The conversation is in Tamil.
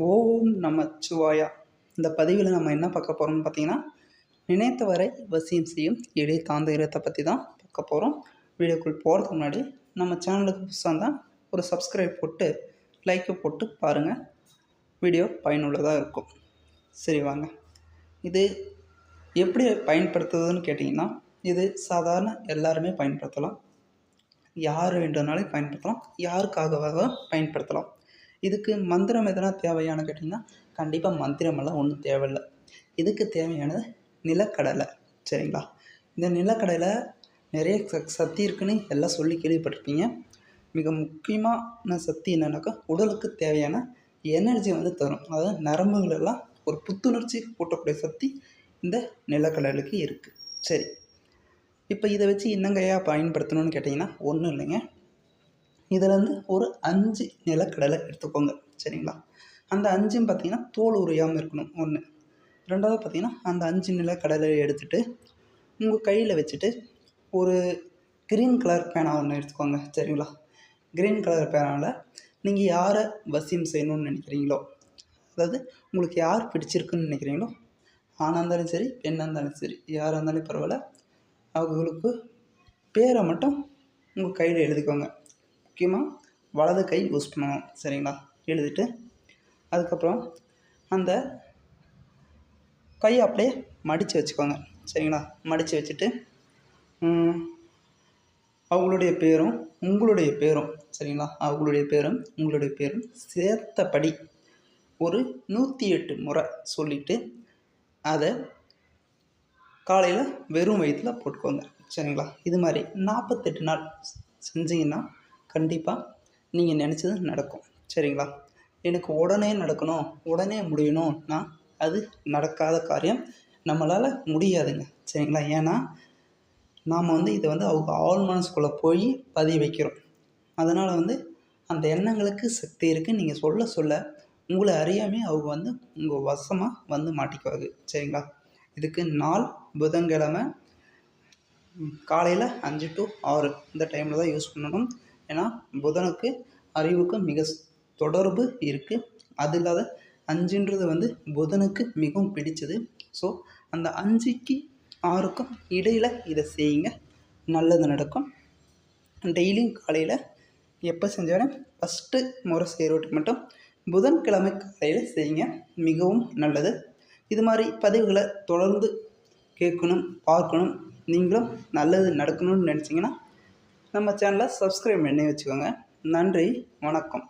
ஓம் நமச்சிவாயா. இந்த பதிவில் நம்ம என்ன பார்க்க போகிறோம்னு பார்த்தீங்கன்னா, நினைத்தவரை வசியம் செய்யும் எளிய தாந்திரத்தை பற்றி தான் பார்க்க போகிறோம். வீடியோக்குள் போகிறதுக்கு முன்னாடி நம்ம சேனலுக்கு புதுசாக இருந்தால் ஒரு சப்ஸ்கிரைப் போட்டு லைக்கு போட்டு பாருங்கள். வீடியோ பயனுள்ளதாக இருக்கும். சரி வாங்க, இது எப்படி பயன்படுத்துவதுன்னு கேட்டிங்கன்னா, இது சாதாரண எல்லாருமே பயன்படுத்தலாம். யார் வேண்டுனாலும் பயன்படுத்தலாம், யாருக்காக பயன்படுத்தலாம். இதுக்கு மந்திரம் எதனா தேவையானு கேட்டிங்கன்னா, கண்டிப்பாக மந்திரமெல்லாம் ஒன்றும் தேவையில்லை. இதுக்கு தேவையானது நிலக்கடலை. சரிங்களா? இந்த நிலக்கடலை நிறைய சக்தி இருக்குதுன்னு எல்லாம் சொல்லி கேள்விப்பட்டிருப்பீங்க. மிக முக்கியமான சக்தி என்னென்னாக்கா, உடலுக்கு தேவையான எனர்ஜி தரும். அதாவது நரம்புகளெல்லாம் ஒரு புத்துணர்ச்சி கூட்டக்கூடிய சக்தி இந்த நிலக்கடலுக்கு இருக்குது. சரி, இப்போ இதை வச்சு என்னங்கய்யா பயன்படுத்தணும்னு கேட்டிங்கன்னா, ஒன்றும் இல்லைங்க. இதில் ஒரு 5 நிலக்கடலை எடுத்துக்கோங்க. சரிங்களா? அந்த 5ம் பார்த்திங்கன்னா தோல் உரியாமல் இருக்கணும். ஒன்று. ரெண்டாவது பார்த்திங்கன்னா, அந்த 5 நிலக்கடலையை எடுத்துகிட்டு உங்கள் கையில் வச்சுட்டு ஒரு க்ரீன் கலர் பேனா ஒன்று எடுத்துக்கோங்க. சரிங்களா? க்ரீன் கலர் பேனாவில் நீங்கள் யாரை வசியம் செய்யணும்னு நினைக்கிறீங்களோ, அதாவது உங்களுக்கு யார் பிடிச்சிருக்குன்னு நினைக்கிறீங்களோ, ஆணாக இருந்தாலும் சரி, பெண்ணாக இருந்தாலும் சரி, யாராக இருந்தாலும் பரவாயில்ல, அவங்களுக்கு பேரை மட்டும் உங்கள் கையில் எழுதிக்கோங்க. முக்கியமாக வலது கை யூஸ் பண்ணணும். சரிங்களா? எழுதிட்டு அதுக்கப்புறம் அந்த கையை அப்படியே மடித்து வச்சுக்கோங்க. சரிங்களா? மடித்து வச்சுட்டு அவங்களுடைய பேரும் உங்களுடைய பேரும், சரிங்களா, அவங்களுடைய பேரும் உங்களுடைய பேரும் சேர்த்தபடி ஒரு 108 முறை சொல்லிவிட்டு அதை காலையில் வெறும் வயிற்றில் போட்டுக்கோங்க. சரிங்களா? இது மாதிரி 48 நாள் செஞ்சிங்கன்னா கண்டிப்பாக நீங்கள் நினச்சது நடக்கும். சரிங்களா? எனக்கு உடனே நடக்கணும், உடனே முடியணும்னா அது நடக்காத காரியம், நம்மளால் முடியாதுங்க. சரிங்களா? ஏன்னா நாம் இதை அவங்க ஆள் மனசுக்குள்ளே போய் பதிய வைக்கிறோம். அதனால் அந்த எண்ணங்களுக்கு சக்தி இருக்குது. நீங்கள் சொல்ல சொல்ல உங்களை அறியாமே அவங்க உங்கள் வசமாக மாட்டிக்குவாங்க. சரிங்களா? இதுக்கு நாள் புதன்கிழமை காலையில் 5 to 6 இந்த டைமில் தான் யூஸ் பண்ணணும். ஏன்னா புதனுக்கு அறிவுக்கு மிக தொடர்பு இருக்குது. அது இல்லாத 5ன்றது புதனுக்கு மிகவும் பிடிச்சது. ஸோ அந்த 5க்கு 6க்கும் இடையில் இதை செய்யுங்க, நல்லது நடக்கும். டெய்லியும் காலையில் எப்போ செஞ்சாலும் ஃபஸ்ட்டு முறை செய்கிறவட்டுக்கு மட்டும் புதன்கிழமை காலையில் செய்யுங்க, மிகவும் நல்லது. இது மாதிரி பதிவுகளை தொடர்ந்து கேட்கணும், பார்க்கணும், நீங்களும் நல்லது நடக்கணும்னு நினச்சிங்கன்னா நம்ம சேனலை சப்ஸ்கிரைப் பண்ணி வச்சுக்கோங்க. நன்றி, வணக்கம்.